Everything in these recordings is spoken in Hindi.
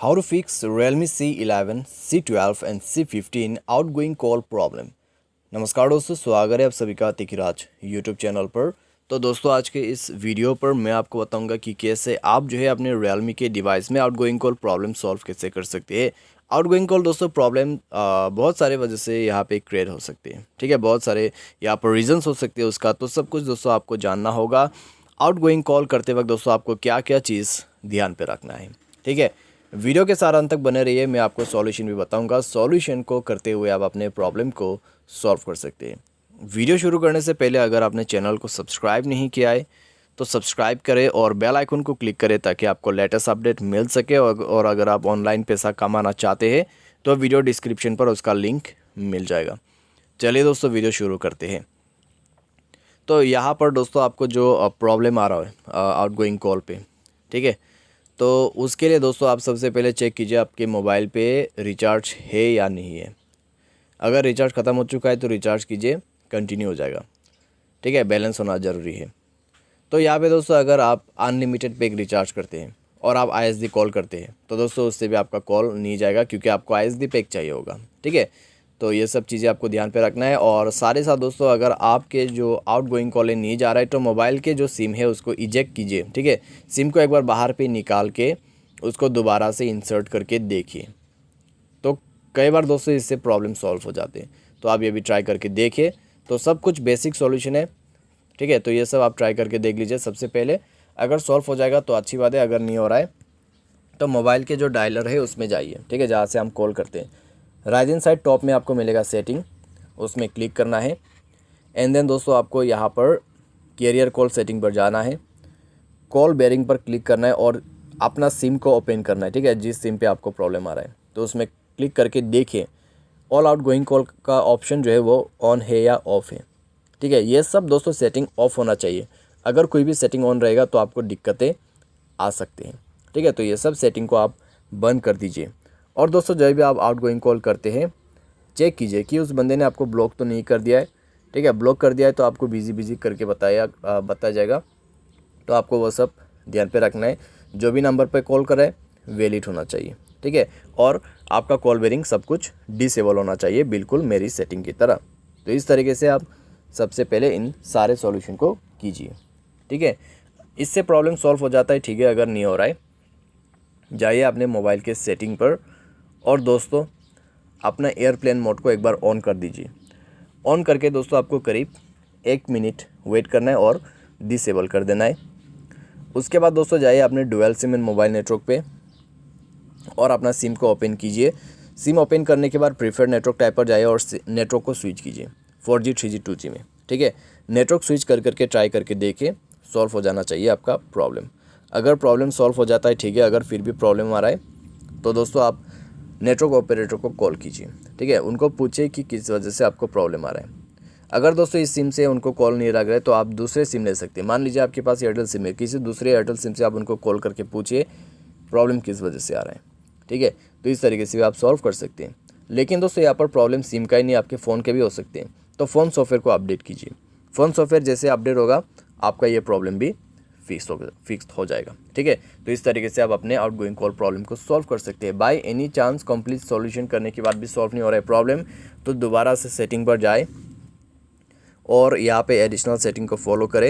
How to fix Realme C11, C12 and C15 outgoing call problem। नमस्कार दोस्तों, स्वागत है आप सभी का तिकिराज यूट्यूब चैनल पर। तो दोस्तों आज के इस वीडियो पर मैं आपको बताऊंगा कि कैसे आप जो है अपने Realme के डिवाइस में आउटगोइंग कॉल प्रॉब्लम सॉल्व कैसे कर सकते हैं। आउटगोइंग कॉल दोस्तों प्रॉब्लम बहुत सारे वजह से यहाँ पे क्रिएट हो सकती है, ठीक है। बहुत सारे यहाँ पर रीजंस हो सकते हैं उसका, तो सब कुछ दोस्तों आपको जानना होगा। आउटगोइंग कॉल करते वक्त दोस्तों आपको क्या क्या चीज़ ध्यान पे रखना है, ठीक है। वीडियो के सारे अंत तक बने रहिए, मैं आपको सॉल्यूशन भी बताऊंगा। सॉल्यूशन को करते हुए आप अपने प्रॉब्लम को सॉल्व कर सकते हैं। वीडियो शुरू करने से पहले अगर आपने चैनल को सब्सक्राइब नहीं किया है तो सब्सक्राइब करें और बेल आइकन को क्लिक करें ताकि आपको लेटेस्ट अपडेट मिल सके। और अगर आप ऑनलाइन पैसा कमाना चाहते हैं तो वीडियो डिस्क्रिप्शन पर उसका लिंक मिल जाएगा। चलिए दोस्तों वीडियो शुरू करते हैं। तो यहाँ पर दोस्तों आपको जो प्रॉब्लम आ रहा है आउटगोइंग कॉल पे, ठीक है, तो उसके लिए दोस्तों आप सबसे पहले चेक कीजिए आपके मोबाइल पे रिचार्ज है या नहीं है। अगर रिचार्ज ख़त्म हो चुका है तो रिचार्ज कीजिए, कंटिन्यू हो जाएगा, ठीक है। बैलेंस होना ज़रूरी है। तो यहाँ पे दोस्तों अगर आप अनलिमिटेड पैक रिचार्ज करते हैं और आप आईएसडी कॉल करते हैं तो दोस्तों उससे भी आपका कॉल नहीं जाएगा क्योंकि आपको आईएसडी पैक चाहिए होगा, ठीक है। तो ये सब चीज़ें आपको ध्यान पे रखना है। और सारे साथ दोस्तों अगर आपके जो आउटगोइंग कॉल नहीं जा रहा है तो मोबाइल के जो सिम है उसको इजेक्ट कीजिए, ठीक है। सिम को एक बार बाहर पे निकाल के उसको दोबारा से इंसर्ट करके देखिए, तो कई बार दोस्तों इससे प्रॉब्लम सॉल्व हो जाते हैं। तो आप ये भी ट्राई करके देखिए। तो सब कुछ बेसिक सॉल्यूशन है, ठीक है। तो ये सब आप ट्राई करके देख लीजिए सबसे पहले। अगर सॉल्व हो जाएगा तो अच्छी बात है, अगर नहीं हो रहा है तो मोबाइल के जो डायलर है उसमें जाइए, ठीक है, जहाँ से हम कॉल करते हैं। राइट हैंड साइड टॉप में आपको मिलेगा सेटिंग, उसमें क्लिक करना है। एंड देन दोस्तों आपको यहाँ पर कैरियर कॉल सेटिंग पर जाना है, कॉल बेयरिंग पर क्लिक करना है और अपना सिम को ओपन करना है, ठीक है, जिस सिम पे आपको प्रॉब्लम आ रहा है। तो उसमें क्लिक करके देखिए ऑल आउट गोइंग कॉल का ऑप्शन जो है वो ऑन है या ऑफ है, ठीक है। ये सब दोस्तों सेटिंग ऑफ होना चाहिए। अगर कोई भी सेटिंग ऑन रहेगा तो आपको दिक्कतें आ सकती हैं, ठीक है। तो ये सब सेटिंग को आप बंद कर दीजिए। और दोस्तों जब भी आप आउटगोइंग कॉल करते हैं चेक कीजिए कि उस बंदे ने आपको ब्लॉक तो नहीं कर दिया है, ठीक है। ब्लॉक कर दिया है तो आपको बिजी करके बताया जाएगा। तो आपको वो सब ध्यान पे रखना है। जो भी नंबर पे कॉल करे वैलिड होना चाहिए, ठीक है। और आपका कॉल बेरिंग सब कुछ डिसेबल होना चाहिए, बिल्कुल मेरी सेटिंग की तरह। तो इस तरीके से आप सबसे पहले इन सारे सॉल्यूशन को कीजिए, ठीक है। इससे प्रॉब्लम सॉल्व हो जाता है, ठीक है। अगर नहीं हो रहा है जाइए अपने मोबाइल के सेटिंग पर और दोस्तों अपना एयरप्लेन मोड को एक बार ऑन कर दीजिए। ऑन करके दोस्तों आपको करीब 1 मिनट वेट करना है और डिसेबल कर देना है। उसके बाद दोस्तों जाइए अपने डुअल सिम मोबाइल नेटवर्क पे और अपना सिम को ओपन कीजिए। सिम ओपन करने के बाद प्रीफर्ड नेटवर्क टाइप पर जाइए और नेटवर्क को स्विच कीजिए 4G 3G 2G में, ठीक है। नेटवर्क स्विच करके ट्राई करके देखिए, सॉल्व हो जाना चाहिए आपका प्रॉब्लम। अगर प्रॉब्लम सॉल्व हो जाता है, ठीक है, अगर फिर भी प्रॉब्लम आ रहा है तो दोस्तों आप नेटवर्क ऑपरेटर को कॉल कीजिए, ठीक है। उनको पूछिए कि किस वजह से आपको प्रॉब्लम आ रहा है। अगर दोस्तों इस सिम से उनको कॉल नहीं लग रहा है तो आप दूसरे सिम ले सकते हैं। मान लीजिए आपके पास एयरटेल सिम है, किसी दूसरे एयरटेल सिम से आप उनको कॉल करके पूछिए प्रॉब्लम किस वजह से आ रहा है, ठीक है। तो इस तरीके से भी आप सॉल्व कर सकते हैं। लेकिन दोस्तों यहाँ पर प्रॉब्लम सिम का ही नहीं, आपके फ़ोन के भी हो सकते हैं। तो फ़ोन सॉफ्टवेयर को अपडेट कीजिए। फ़ोन सॉफ्टवेयर जैसे अपडेट होगा आपका ये प्रॉब्लम भी फिक्स हो जाएगा, ठीक है। तो इस तरीके से आप अपने आउटगोइंग कॉल प्रॉब्लम को सॉल्व कर सकते हैं। By any chance complete solution करने के बाद भी सॉल्व नहीं हो रहा है प्रॉब्लम, तो दोबारा से सेटिंग पर जाए और यहाँ पे एडिशनल सेटिंग को फॉलो करें।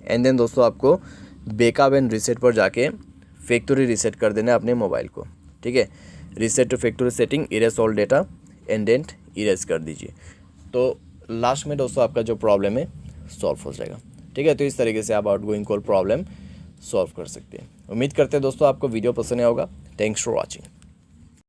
एंड देन दोस्तों आपको बैकअप एंड रीसेट पर जाके फैक्ट्री रीसेट कर देना है अपने मोबाइल को, ठीक है। Reset to factory setting, erase all data and then erase कर दीजिए। तो लास्ट में दोस्तों आपका जो प्रॉब्लम है सॉल्व हो जाएगा, ठीक है। तो इस तरीके से आप आउटगोइंग कॉल प्रॉब्लम सॉल्व कर सकते हैं। उम्मीद करते हैं दोस्तों आपको वीडियो पसंद आया होगा। Thanks for watching.